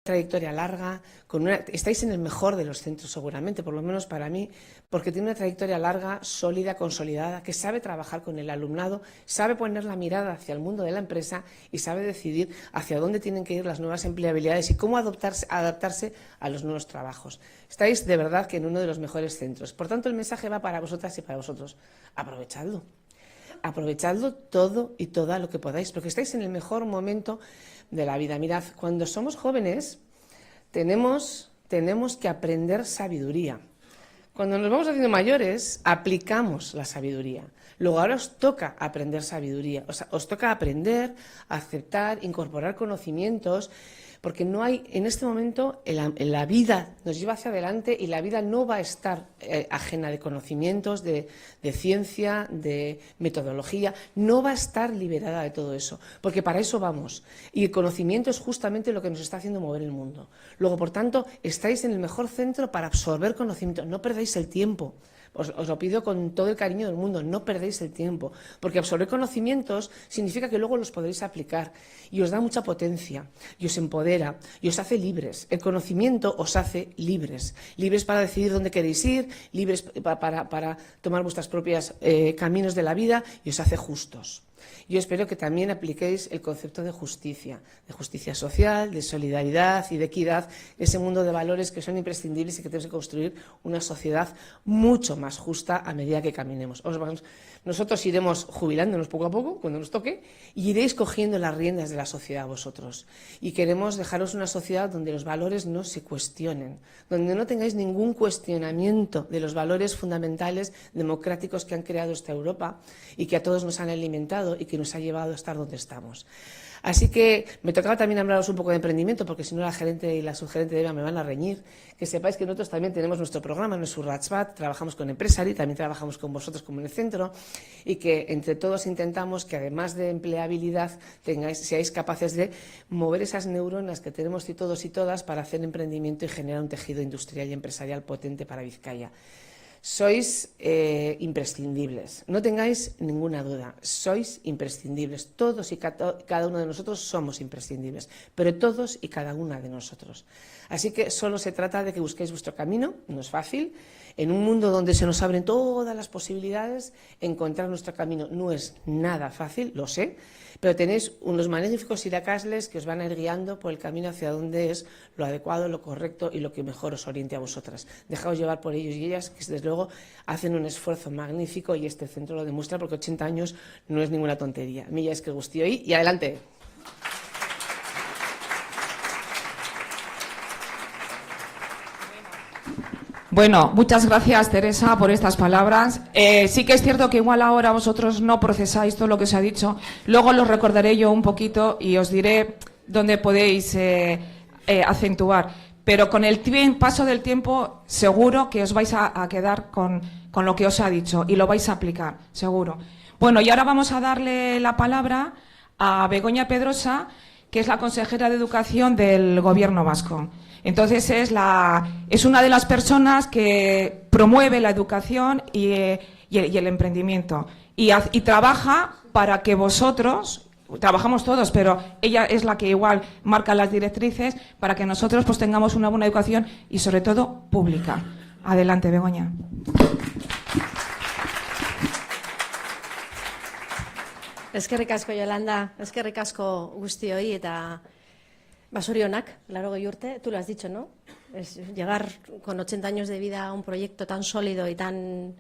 trayectoria larga, estáis en el mejor de los centros seguramente, por lo menos para mí, porque tiene una trayectoria larga, sólida, consolidada, que sabe trabajar con el alumnado, sabe poner la mirada hacia el mundo de la empresa y sabe decidir hacia dónde tienen que ir las nuevas empleabilidades y cómo adaptarse a los nuevos trabajos. Estáis de verdad que en uno de los mejores centros. Por tanto, el mensaje va para vosotras y para vosotros. Aprovechadlo. Aprovechadlo todo y toda lo que podáis, porque estáis en el mejor momento de la vida. Mirad, cuando somos jóvenes tenemos que aprender sabiduría. Cuando nos vamos haciendo mayores, aplicamos la sabiduría. Luego ahora os toca aprender sabiduría, os toca aprender, aceptar, incorporar conocimientos, porque no hay, en este momento, la vida nos lleva hacia adelante y la vida no va a estar ajena de conocimientos, de ciencia, de metodología, no va a estar liberada de todo eso, porque para eso vamos. Y el conocimiento es justamente lo que nos está haciendo mover el mundo. Luego, por tanto, estáis en el mejor centro para absorber conocimiento, no perdáis el tiempo. Os lo pido con todo el cariño del mundo, no perdéis el tiempo, porque absorber conocimientos significa que luego los podréis aplicar y os da mucha potencia, y os empodera, y os hace libres. El conocimiento os hace libres, libres para decidir dónde queréis ir, libres para tomar vuestros propios caminos de la vida y os hace justos. Yo espero que también apliquéis el concepto de justicia social, de solidaridad y de equidad, ese mundo de valores que son imprescindibles y que tenemos que construir una sociedad mucho más justa a medida que caminemos. Nosotros iremos jubilándonos poco a poco, cuando nos toque, y iréis cogiendo las riendas de la sociedad vosotros. Y queremos dejaros una sociedad donde los valores no se cuestionen, donde no tengáis ningún cuestionamiento de los valores fundamentales democráticos que han creado esta Europa y que a todos nos han alimentado y que nos ha llevado a estar donde estamos. Así que me tocaba también hablaros un poco de emprendimiento, porque si no la gerente y la subgerente de EVA me van a reñir. Que sepáis que nosotros también tenemos nuestro programa, nuestro Ratzbat, trabajamos con Empresari, también trabajamos con vosotros como en el centro, y que entre todos intentamos que además de empleabilidad seáis capaces de mover esas neuronas que tenemos todos y todas para hacer emprendimiento y generar un tejido industrial y empresarial potente para Vizcaya. Sois imprescindibles, no tengáis ninguna duda, sois imprescindibles, todos y cada uno de nosotros somos imprescindibles, pero todos y cada una de nosotros. Así que solo se trata de que busquéis vuestro camino, no es fácil, en un mundo donde se nos abren todas las posibilidades, encontrar nuestro camino no es nada fácil, lo sé, pero tenéis unos magníficos iracasles que os van a ir guiando por el camino hacia donde es lo adecuado, lo correcto y lo que mejor os oriente a vosotras. Dejaos llevar por ellos y ellas, que desde luego hacen un esfuerzo magnífico y este centro lo demuestra, porque 80 años no es ninguna tontería. A mí ya es que gustío y adelante. Bueno, muchas gracias, Teresa, por estas palabras. Sí que es cierto que igual ahora vosotros no procesáis todo lo que se ha dicho. Luego lo recordaré yo un poquito y os diré dónde podéis acentuar. Pero con el paso del tiempo seguro que os vais a quedar con lo que os ha dicho y lo vais a aplicar, seguro. Bueno, y ahora vamos a darle la palabra a Begoña Pedrosa, que es la consejera de Educación del Gobierno vasco. Entonces es una de las personas que promueve la educación y el emprendimiento y trabaja para que vosotros, trabajamos todos, pero ella es la que igual marca las directrices para que nosotros pues tengamos una buena educación y sobre todo pública. Adelante, Begoña. Eskerrik asko, Yolanda, eskerrik asko guztioi eta basorionak, 80 urte, tú lo has dicho, ¿no? Es llegar con 80 años de vida a un proyecto tan sólido y tan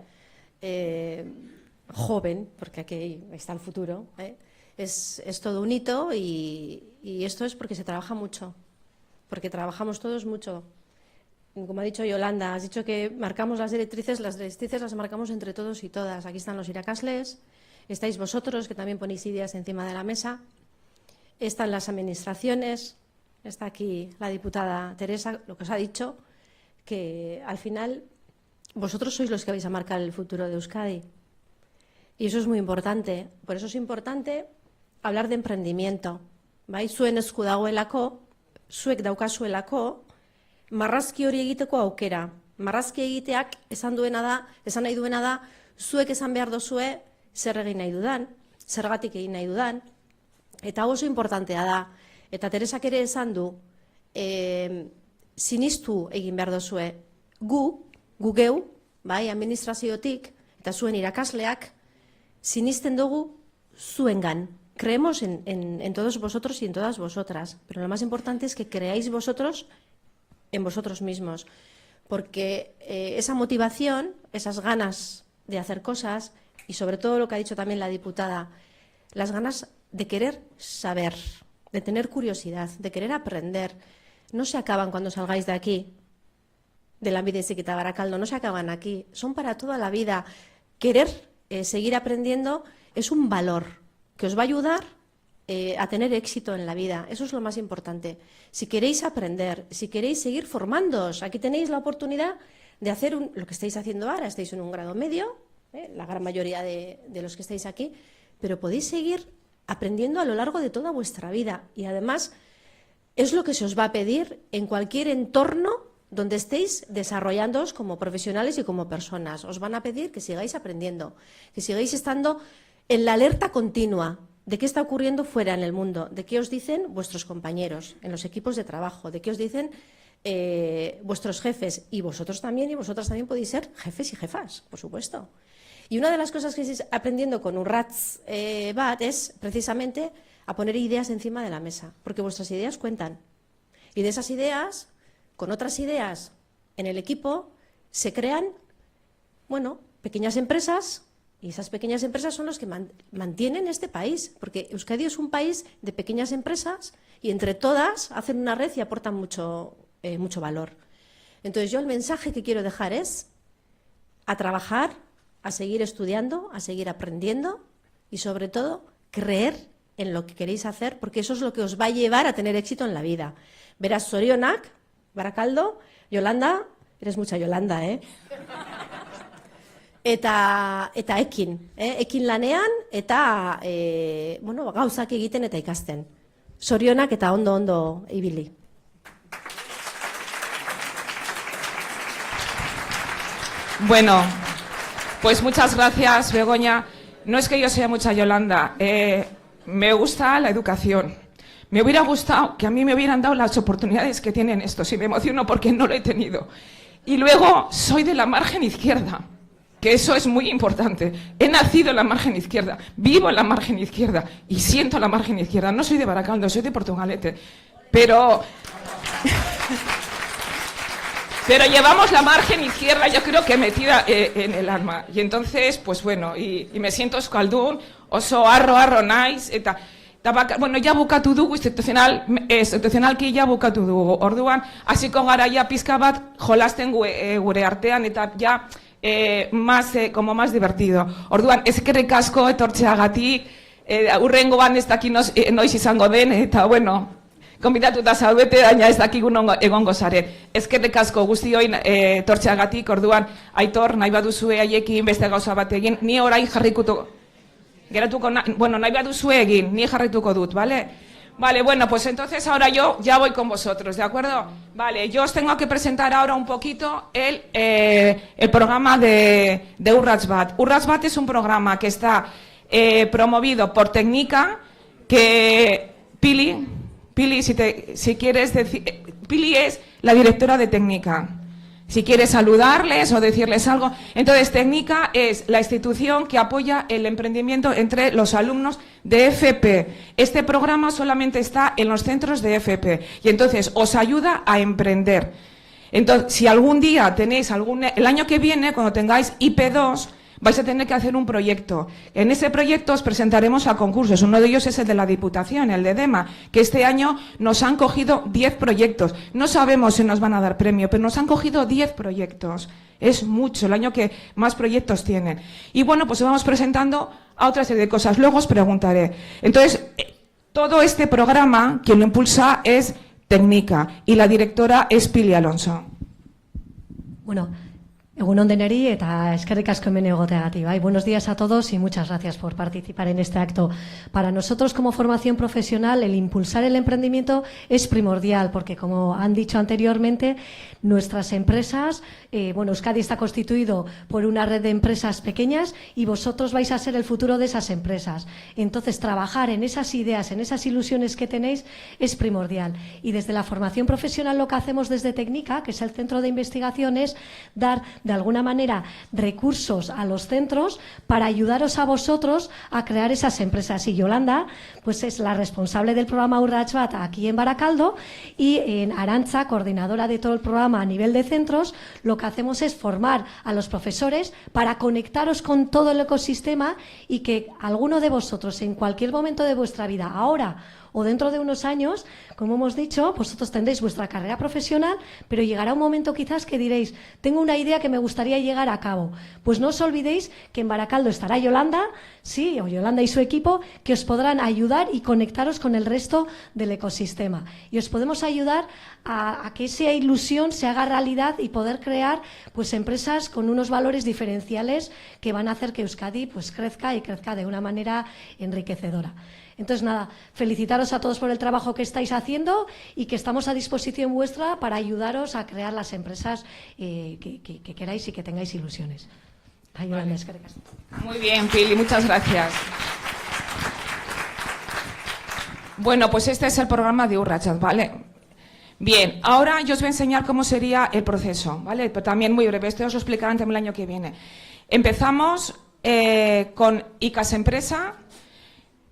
joven, porque aquí está el futuro, es todo un hito y esto es porque se trabaja mucho, porque trabajamos todos mucho. Como ha dicho Yolanda, has dicho que marcamos las directrices las marcamos entre todos y todas. Aquí están los iracasles, estáis vosotros, que también ponéis ideas encima de la mesa, están las administraciones. Está aquí la diputada Teresa, lo que os ha dicho, que al final vosotros sois los que vais a marcar el futuro de Euskadi. Y eso es muy importante. Por eso es importante hablar de emprendimiento. Bai, zuen esku dagoelako, zuek daukazuelako, marrazki hori egiteko aukera. Marrazki egiteak esan nahi duena da, zuek esan behar dozue zer egin nahi dudan, zergatik egin nahi dudan, eta oso importantea da. Eta Teresak ere esan du, sinistu egin behar dozue. Gu geu, bai, administraziotik, eta zuen irakasleak, sinisten dugu zuengan. Creemos en todos vosotros y en todas vosotras, pero lo más importante es que creáis vosotros en vosotros mismos, porque esa motivación, esas ganas de hacer cosas, y sobre todo lo que ha dicho también la diputada, las ganas de querer saber, de tener curiosidad, de querer aprender, no se acaban cuando salgáis de aquí, de Lanbide Heziketa Barakaldo, no se acaban aquí, son para toda la vida. Querer seguir aprendiendo es un valor que os va a ayudar a tener éxito en la vida. Eso es lo más importante. Si queréis aprender, si queréis seguir formándoos, aquí tenéis la oportunidad de hacer lo que estáis haciendo ahora. Estáis en un grado medio, la gran mayoría de los que estáis aquí, pero podéis seguir aprendiendo a lo largo de toda vuestra vida. Y además es lo que se os va a pedir en cualquier entorno donde estéis desarrollándoos como profesionales y como personas. Os van a pedir que sigáis aprendiendo, que sigáis estando en la alerta continua de qué está ocurriendo fuera en el mundo, de qué os dicen vuestros compañeros en los equipos de trabajo, de qué os dicen vuestros jefes, y vosotros también y vosotras también podéis ser jefes y jefas, por supuesto. Y una de las cosas que estáis aprendiendo con Urrats Bat es precisamente a poner ideas encima de la mesa, porque vuestras ideas cuentan. Y de esas ideas, con otras ideas en el equipo, se crean, bueno, pequeñas empresas. Y esas pequeñas empresas son los que mantienen este país, porque Euskadi es un país de pequeñas empresas y entre todas hacen una red y aportan mucho valor. Entonces yo el mensaje que quiero dejar es a trabajar, a seguir estudiando, a seguir aprendiendo y sobre todo creer en lo que queréis hacer, porque eso es lo que os va a llevar a tener éxito en la vida. Verás, Zorionak, Barakaldo, Yolanda, eres mucha Yolanda, Eta ekin lanean, eta bueno, gauzak egiten eta ikasten. Zorionak eta ondo ibili. Bueno, pues muchas gracias, Begoña. No es que yo sea mucha Yolanda, me gusta la educación. Me hubiera gustado que a mí me hubieran dado las oportunidades que tienen estos, y me emociono porque no lo he tenido. Y luego, soy de la margen izquierda, que eso es muy importante. He nacido en la margen izquierda, vivo en la margen izquierda y siento la margen izquierda. No soy de Barakaldo, soy de Portugalete, pero llevamos la margen izquierda, yo creo que metida en el alma. Y entonces, pues bueno, y me siento euskaldun, oso arro naiz, eta bueno, ya bukatu dugu instituzionalki ya bukatu dugu. Orduan, hasiko gara ja pizka bat jolasten gure artean, eta ja como más divertido. Orduan, eskerrik asko etortzeagatik, hurrengoan ez daki noiz izango den, eta bueno, konbidatuta zaudete, baina ez dakigu egongo zaren. Eskerrik asko guztioi etortzeagatik. Orduan, Aitor, nahi baduzue haiekin beste gauza bat egin, ni orain jarrikuko bueno, nahi baduzue egin, ni jarrituko dut, ¿vale? Vale, bueno, pues entonces ahora yo ya voy con vosotros, ¿de acuerdo? Vale, yo os tengo que presentar ahora un poquito el programa de Urrats Bat. Urrats Bat es un programa que está promovido por Tecnica, que Pili, si quieres decir, Pili es la directora de Tecnica. Si quieres saludarles o decirles algo. Entonces, Tecnica es la institución que apoya el emprendimiento entre los alumnos de FP. Este programa solamente está en los centros de FP y entonces os ayuda a emprender. Entonces, si algún día tenéis el año que viene, cuando tengáis IP2, vais a tener que hacer un proyecto. En ese proyecto os presentaremos a concursos. Uno de ellos es el de la Diputación, el de DEMA, que este año nos han cogido 10 proyectos. No sabemos si nos van a dar premio, pero nos han cogido 10 proyectos. Es mucho, el año que más proyectos tienen. Y bueno, pues vamos presentando a otra serie de cosas. Luego os preguntaré. Entonces, todo este programa, quien lo impulsa es Tecnica y la directora es Pili Alonso. Bueno, Egunon deneri eta eskerrik asko hemen egoteagatik. Buenos días a todos y muchas gracias por participar en este acto. Para nosotros como formación profesional el impulsar el emprendimiento es primordial porque, como han dicho anteriormente, nuestras empresas, Euskadi está constituido por una red de empresas pequeñas y vosotros vais a ser el futuro de esas empresas. Entonces, trabajar en esas ideas, en esas ilusiones que tenéis es primordial. Y desde la formación profesional lo que hacemos desde Tecnica, que es el centro de investigación, es dar de alguna manera recursos a los centros para ayudaros a vosotros a crear esas empresas. Y Yolanda pues es la responsable del programa Urrats Bat aquí en Barakaldo, y en Arantza, coordinadora de todo el programa a nivel de centros, lo que hacemos es formar a los profesores para conectaros con todo el ecosistema y que alguno de vosotros en cualquier momento de vuestra vida, ahora o dentro de unos años, como hemos dicho, vosotros tendréis vuestra carrera profesional, pero llegará un momento quizás que diréis, tengo una idea que me gustaría llegar a cabo. Pues no os olvidéis que en Barakaldo estará Yolanda, sí, o Yolanda y su equipo, que os podrán ayudar y conectaros con el resto del ecosistema. Y os podemos ayudar a que esa ilusión se haga realidad y poder crear pues empresas con unos valores diferenciales que van a hacer que Euskadi pues crezca y crezca de una manera enriquecedora. Entonces, nada, felicitaros a todos por el trabajo que estáis haciendo y que estamos a disposición vuestra para ayudaros a crear las empresas que queráis y que tengáis ilusiones. Vale. Muy bien, Pili, muchas gracias. Bueno, pues este es el programa de Urrats Bat, ¿vale? Bien, ahora yo os voy a enseñar cómo sería el proceso, ¿vale? Pero también muy breve, esto os lo explicarán también el año que viene. Empezamos con ICAS Empresa,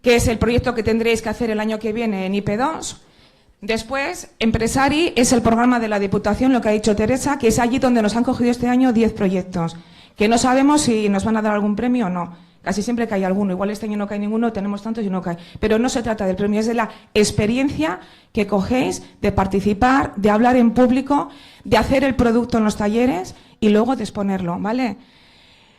que es el proyecto que tendréis que hacer el año que viene en IP2. Después, Empresari es el programa de la Diputación, lo que ha dicho Teresa, que es allí donde nos han cogido este año 10 proyectos, que no sabemos si nos van a dar algún premio o no. Casi siempre cae alguno, igual este año no cae ninguno, tenemos tantos y no cae. Pero no se trata del premio, es de la experiencia que cogéis de participar, de hablar en público, de hacer el producto en los talleres y luego de exponerlo, ¿vale?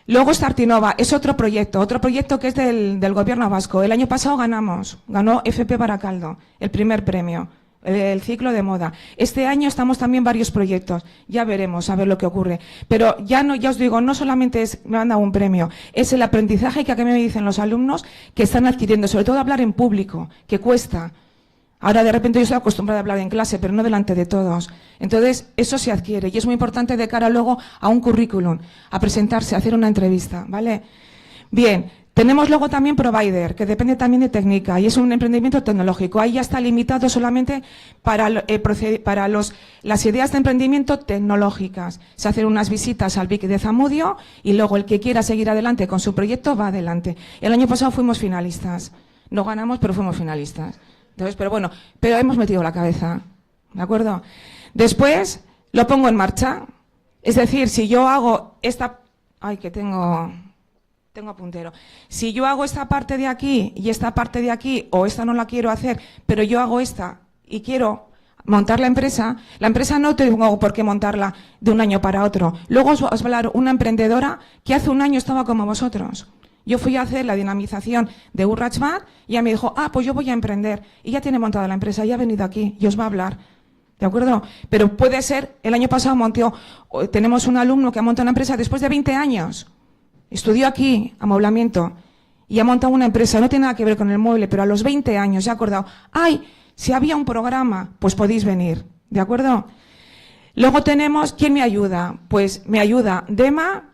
Luego Startinova es otro proyecto que es del gobierno vasco. El año pasado ganó FP Barakaldo, el primer premio, el ciclo de moda. Este año estamos también varios proyectos, ya veremos a ver lo que ocurre. Pero ya os digo, no solamente me han dado un premio, es el aprendizaje que a mí me dicen los alumnos que están adquiriendo, sobre todo hablar en público, que cuesta. Ahora de repente yo estoy acostumbrada a hablar en clase, pero no delante de todos. Entonces, eso se adquiere y es muy importante de cara luego a un currículum, a presentarse, a hacer una entrevista, ¿vale? Bien, tenemos luego también Provider, que depende también de Tecnica y es un emprendimiento tecnológico. Ahí ya está limitado solamente para las ideas de emprendimiento tecnológicas. Se hacen unas visitas al BIC de Zamudio y luego el que quiera seguir adelante con su proyecto va adelante. El año pasado fuimos finalistas. No ganamos, pero fuimos finalistas. Entonces, pero hemos metido la cabeza, ¿de acuerdo? Después lo pongo en marcha, es decir, si yo hago esta, tengo apuntero, si yo hago esta parte de aquí y esta parte de aquí, o esta no la quiero hacer, pero yo hago esta y quiero montar la empresa no tengo por qué montarla de un año para otro. Luego os voy a hablar una emprendedora que hace un año estaba como vosotros. Yo fui a hacer la dinamización de Urrats Bat y ella me dijo, pues yo voy a emprender. Y ya tiene montada la empresa, ya ha venido aquí y os va a hablar. ¿De acuerdo? Pero puede ser, el año pasado tenemos un alumno que ha montado una empresa después de 20 años. Estudió aquí, amoblamiento, y ha montado una empresa. No tiene nada que ver con el mueble, pero a los 20 años se ha acordado, si había un programa, pues podéis venir. ¿De acuerdo? Luego tenemos, ¿quién me ayuda? Pues me ayuda Dema,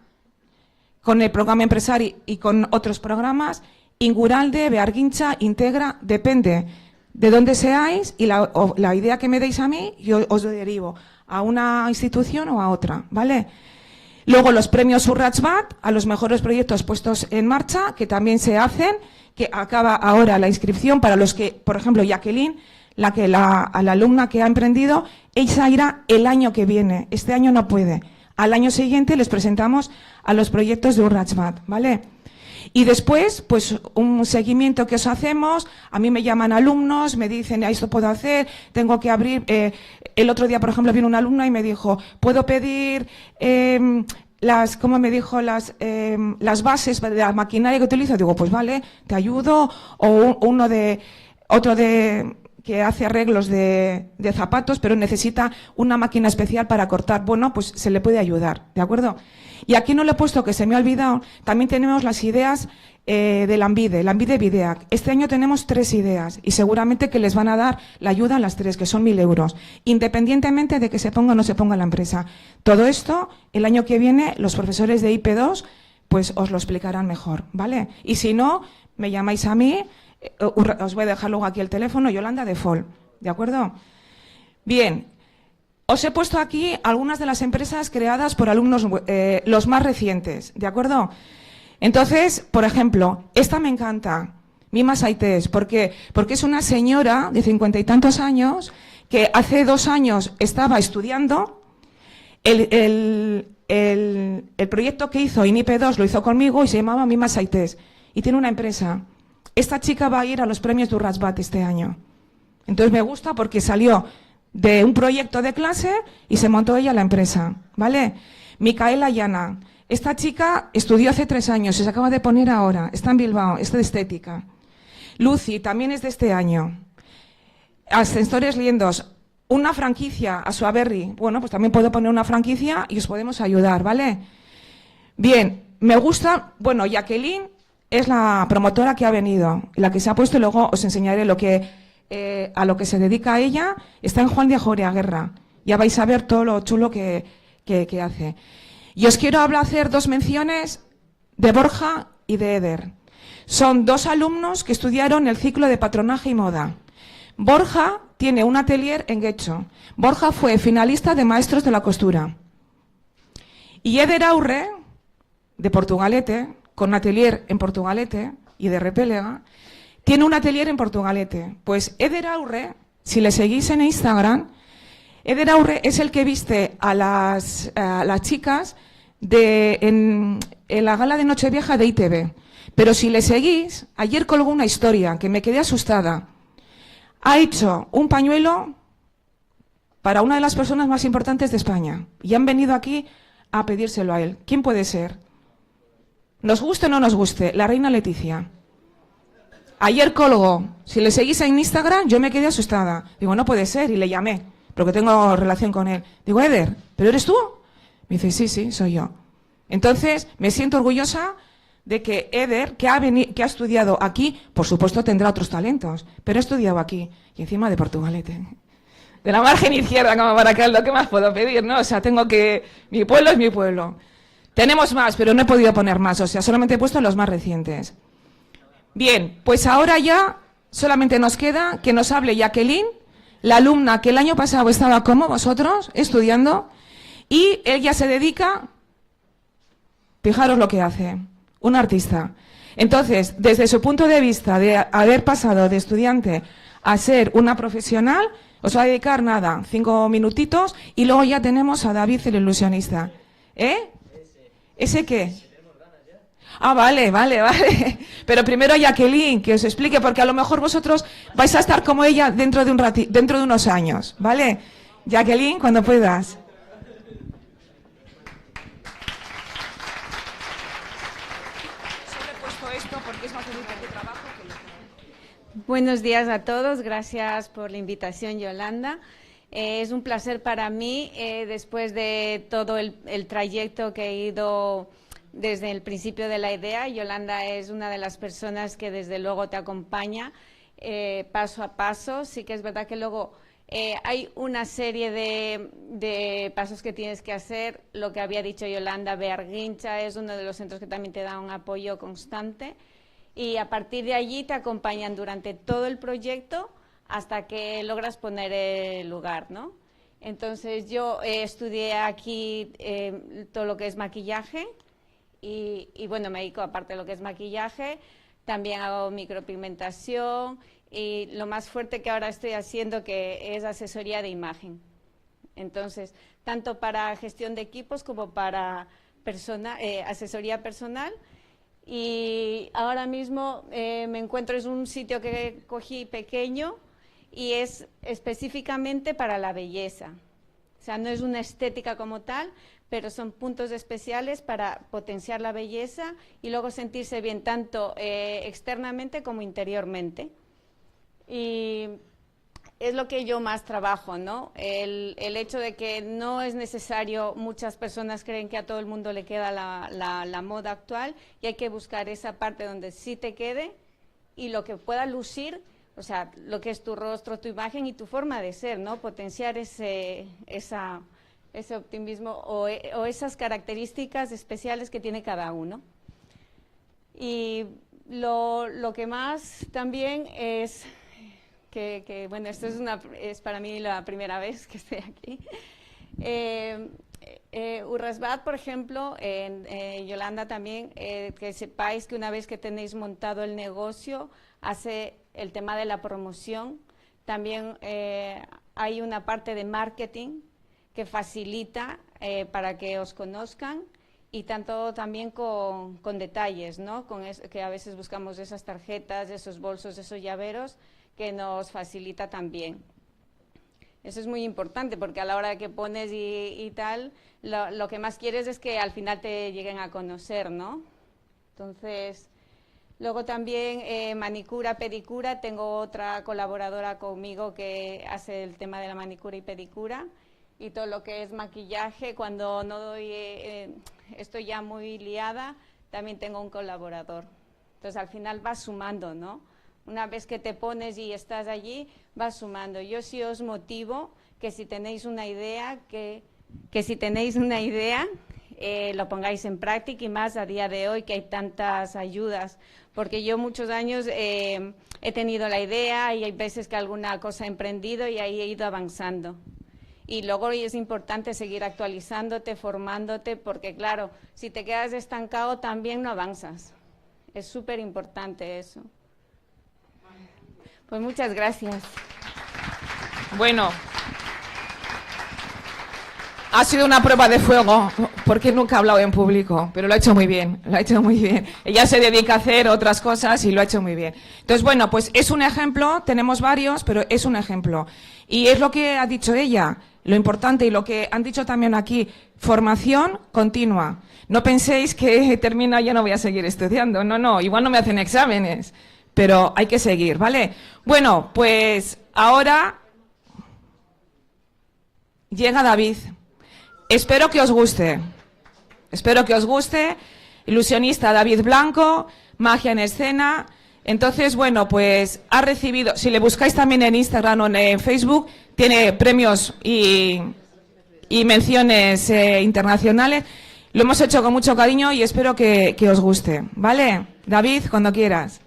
con el programa Empresari y con otros programas, Inguralde, Beargintza, Integra, depende de dónde seáis y la idea que me deis a mí, yo os lo derivo a una institución o a otra, ¿vale? Luego los premios Urrats Bat a los mejores proyectos puestos en marcha, que también se hacen, que acaba ahora la inscripción para los que, por ejemplo, Jacqueline, a la alumna que ha emprendido, ella irá el año que viene, este año no puede. Al año siguiente les presentamos a los proyectos de Urrats Bat, ¿vale? Y después, pues un seguimiento que os hacemos, a mí me llaman alumnos, me dicen, esto puedo hacer, tengo que abrir. El otro día, por ejemplo, vino una alumna y me dijo, ¿puedo pedir las bases de la maquinaria que utilizo? Digo, pues vale, te ayudo. O otro de que hace arreglos de zapatos, pero necesita una máquina especial para cortar. Bueno, pues se le puede ayudar, ¿de acuerdo? Y aquí no le he puesto, que se me ha olvidado, también tenemos las ideas de Lanbide Bideak. Este año tenemos 3 ideas y seguramente que les van a dar la ayuda a las 3, que son 1.000 euros, independientemente de que se ponga o no se ponga la empresa. Todo esto, el año que viene, los profesores de IP2 pues os lo explicarán mejor, ¿vale? Y si no, me llamáis a mí, os voy a dejar luego aquí el teléfono, Yolanda de Fol, ¿de acuerdo? Bien, os he puesto aquí algunas de las empresas creadas por alumnos, los más recientes, ¿de acuerdo? Entonces, por ejemplo, esta me encanta, Mima Saites, porque es una señora de 50 y tantos años que hace 2 años estaba estudiando. El proyecto que hizo en IP2 lo hizo conmigo y se llamaba Mima Saites y tiene una empresa. Esta chica va a ir a los premios Durrasbat este año. Entonces me gusta porque salió de un proyecto de clase y se montó ella la empresa, ¿vale? Micaela Llana. Esta chica estudió hace 3 años, se acaba de poner ahora, está en Bilbao, es de estética. Lucy también es de este año. Ascensores Liendos, una franquicia, a Suaberry. Bueno, pues también puedo poner una franquicia y os podemos ayudar, ¿vale? Bien, me gusta, bueno, Jacqueline es la promotora que ha venido, la que se ha puesto, y luego os enseñaré a lo que se dedica ella. Está en Juan de Ajoria Guerra. Ya vais a ver todo lo chulo que hace. Y os quiero hacer 2 menciones de Borja y de Eder. Son 2 alumnos que estudiaron el ciclo de patronaje y moda. Borja tiene un atelier en Guecho. Borja fue finalista de Maestros de la Costura. Y Eder Aurre, de Portugalete, con atelier en Portugalete y de Repélega, tiene un atelier en Portugalete. Pues Eder Aurre, si le seguís en Instagram, Eder Aurre es el que viste a las chicas en la gala de Nochevieja de ITV. Pero si le seguís, ayer colgó una historia que me quedé asustada. Ha hecho un pañuelo para una de las personas más importantes de España y han venido aquí a pedírselo a él. ¿Quién puede ser? Nos guste o no nos guste, la reina Leticia. Ayer colgó. Si le seguís en Instagram, yo me quedé asustada. Digo, no puede ser, y le llamé, porque tengo relación con él. Digo, Eder, ¿pero eres tú? Me dice, sí, soy yo. Entonces, me siento orgullosa de que Eder, que ha estudiado aquí, por supuesto tendrá otros talentos, pero ha estudiado aquí, y encima de Portugalete. De la margen izquierda, como Baracaldo, ¿qué más puedo pedir, no? O sea, mi pueblo es mi pueblo. Tenemos más, pero no he podido poner más, o sea, solamente he puesto los más recientes. Bien, pues ahora ya solamente nos queda que nos hable Jacqueline, la alumna que el año pasado estaba como vosotros, estudiando, y ella se dedica, fijaros lo que hace, una artista. Entonces, desde su punto de vista de haber pasado de estudiante a ser una profesional, os va a dedicar nada, 5 minutitos, y luego ya tenemos a David, el ilusionista. ¿Ese qué? Ah, vale. Pero primero Jacqueline, que os explique, porque a lo mejor vosotros vais a estar como ella dentro de unos años, ¿vale? Jacqueline, cuando puedas. Solo he puesto esto porque es más bonito que trabajo que... Buenos días a todos, gracias por la invitación, Yolanda. Es un placer para mí, después de todo el trayecto que he ido desde el principio de la idea. Yolanda es una de las personas que desde luego te acompaña paso a paso. Sí que es verdad que luego hay una serie de pasos que tienes que hacer. Lo que había dicho Yolanda, Bearguincha es uno de los centros que también te da un apoyo constante. Y a partir de allí te acompañan durante todo el proyecto hasta que logras poner el lugar, ¿no? Entonces yo estudié aquí todo lo que es maquillaje y bueno, me dedico aparte de lo que es maquillaje, también hago micropigmentación y lo más fuerte que ahora estoy haciendo que es asesoría de imagen. Entonces, tanto para gestión de equipos como para asesoría personal. Y ahora mismo me encuentro en un sitio que cogí pequeño y es específicamente para la belleza. O sea, no es una estética como tal, pero son puntos especiales para potenciar la belleza y luego sentirse bien tanto externamente como interiormente. Y es lo que yo más trabajo, ¿no? El hecho de que no es necesario, muchas personas creen que a todo el mundo le queda la moda actual y hay que buscar esa parte donde sí te quede y lo que pueda lucir, o sea, lo que es tu rostro, tu imagen y tu forma de ser, ¿no? Potenciar ese optimismo o esas características especiales que tiene cada uno. Y lo que más también es que bueno, esto es para mí la primera vez que estoy aquí. Urrasbat, por ejemplo, Yolanda también, que sepáis que una vez que tenéis montado el negocio, hace el tema de la promoción. También hay una parte de marketing que facilita para que os conozcan y tanto también con detalles, ¿no? Que a veces buscamos esas tarjetas, esos bolsos, esos llaveros, que nos facilita también. Eso es muy importante porque a la hora de que pones y tal, lo que más quieres es que al final te lleguen a conocer, ¿no? Entonces, luego también manicura, pedicura, tengo otra colaboradora conmigo que hace el tema de la manicura y pedicura y todo lo que es maquillaje, cuando no doy, estoy ya muy liada, también tengo un colaborador. Entonces, al final vas sumando, ¿no? Una vez que te pones y estás allí, vas sumando. Yo sí os motivo que si tenéis una idea, lo pongáis en práctica y más a día de hoy que hay tantas ayudas. Porque yo muchos años he tenido la idea y hay veces que alguna cosa he emprendido y ahí he ido avanzando. Y luego es importante seguir actualizándote, formándote, porque claro, si te quedas estancado también no avanzas. Es súper importante eso. Pues muchas gracias. Bueno, ha sido una prueba de fuego, porque nunca ha hablado en público, pero lo ha hecho muy bien, lo ha hecho muy bien. Ella se dedica a hacer otras cosas y lo ha hecho muy bien. Entonces, bueno, pues es un ejemplo, tenemos varios, pero es un ejemplo. Y es lo que ha dicho ella, lo importante y lo que han dicho también aquí, formación continua. No penséis que termina y ya no voy a seguir estudiando, no, igual no me hacen exámenes. Pero hay que seguir, ¿vale? Bueno, pues ahora llega David. Espero que os guste. Ilusionista David Blanco, magia en escena. Entonces, bueno, pues ha recibido, si le buscáis también en Instagram o en Facebook, tiene premios y menciones internacionales. Lo hemos hecho con mucho cariño y espero que os guste, ¿vale? David, cuando quieras.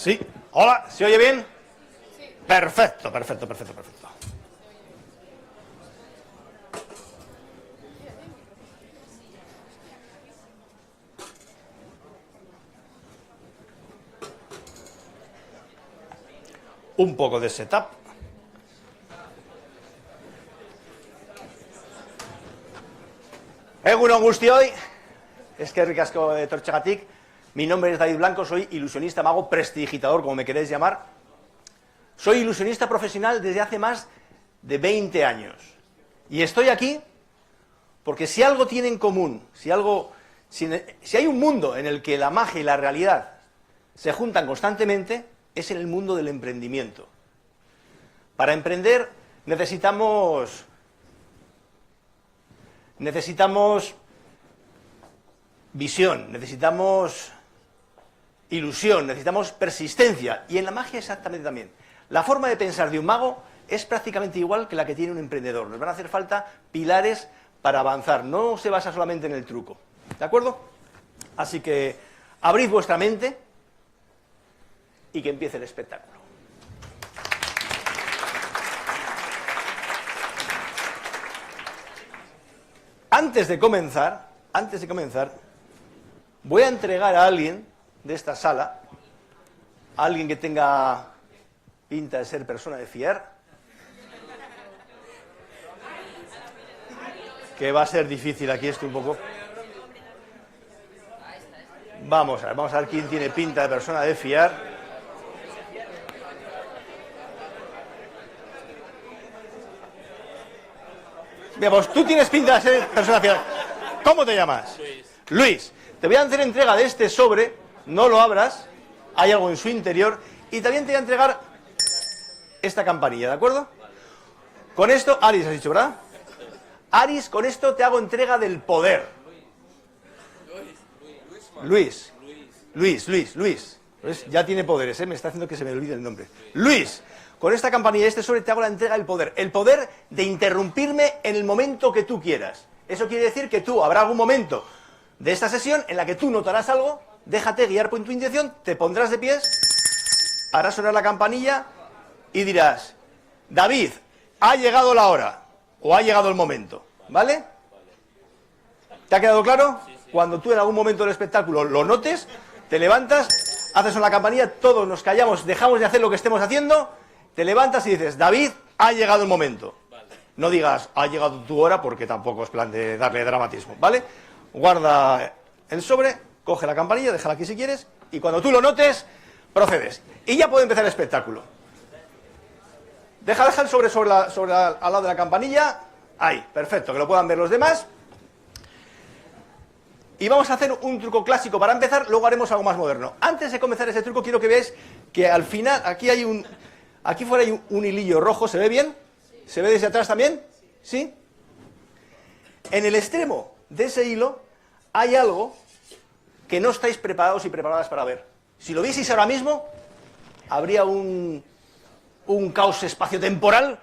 Sí. Hola, ¿se oye bien? Sí. Perfecto. Un poco de setup. Egunon guztioi, eskerrik asko etortzeagatik. Mi nombre es David Blanco, soy ilusionista, mago, prestidigitador, como me queréis llamar. Soy ilusionista profesional desde hace más de 20 años. Y estoy aquí porque si algo tiene en común, si hay un mundo en el que la magia y la realidad se juntan constantemente, es en el mundo del emprendimiento. Para emprender necesitamos visión, necesitamos ilusión, necesitamos persistencia, y en la magia exactamente también. La forma de pensar de un mago es prácticamente igual que la que tiene un emprendedor. Nos van a hacer falta pilares para avanzar, no se basa solamente en el truco, ¿de acuerdo? Así que abrid vuestra mente y que empiece el espectáculo. Antes de comenzar, voy a entregar a alguien de esta sala, a alguien que tenga pinta de ser persona de fiar, que va a ser difícil aquí esto un poco. Vamos a ver quién tiene pinta de persona de fiar. Veamos, tú tienes pinta de ser persona de fiar. ¿Cómo te llamas? Luis. Te voy a hacer entrega de este sobre, no lo abras, hay algo en su interior, y también te voy a entregar esta campanilla, ¿de acuerdo? Con esto, Aris has dicho, ¿verdad? Aris, con esto te hago entrega del poder. Luis. Ya tiene poderes, me está haciendo que se me olvide el nombre. Luis, con esta campanilla y este sobre te hago la entrega del poder. El poder de interrumpirme en el momento que tú quieras. Eso quiere decir que tú, habrá algún momento de esta sesión en la que tú notarás algo, déjate guiar por tu intención, te pondrás de pies, harás sonar la campanilla y dirás, David, ha llegado la hora, o ha llegado el momento, ¿vale? ¿Te ha quedado claro? Cuando tú en algún momento del espectáculo lo notes, te levantas, haces sonar la campanilla, todos nos callamos, dejamos de hacer lo que estemos haciendo, te levantas y dices, David, ha llegado el momento. No digas, ha llegado tu hora, porque tampoco es plan de darle dramatismo, ¿vale? Guarda el sobre, coge la campanilla, déjala aquí si quieres, y cuando tú lo notes, procedes. Y ya puede empezar el espectáculo. Deja el sobre al lado de la campanilla. Ahí, perfecto, que lo puedan ver los demás. Y vamos a hacer un truco clásico para empezar, luego haremos algo más moderno. Antes de comenzar ese truco, quiero que veáis que al final, aquí fuera hay un hilillo rojo, ¿se ve bien? ¿Se ve desde atrás también? ¿Sí? En el extremo de ese hilo hay algo que no estáis preparados y preparadas para ver. Si lo vieseis ahora mismo, habría un caos espaciotemporal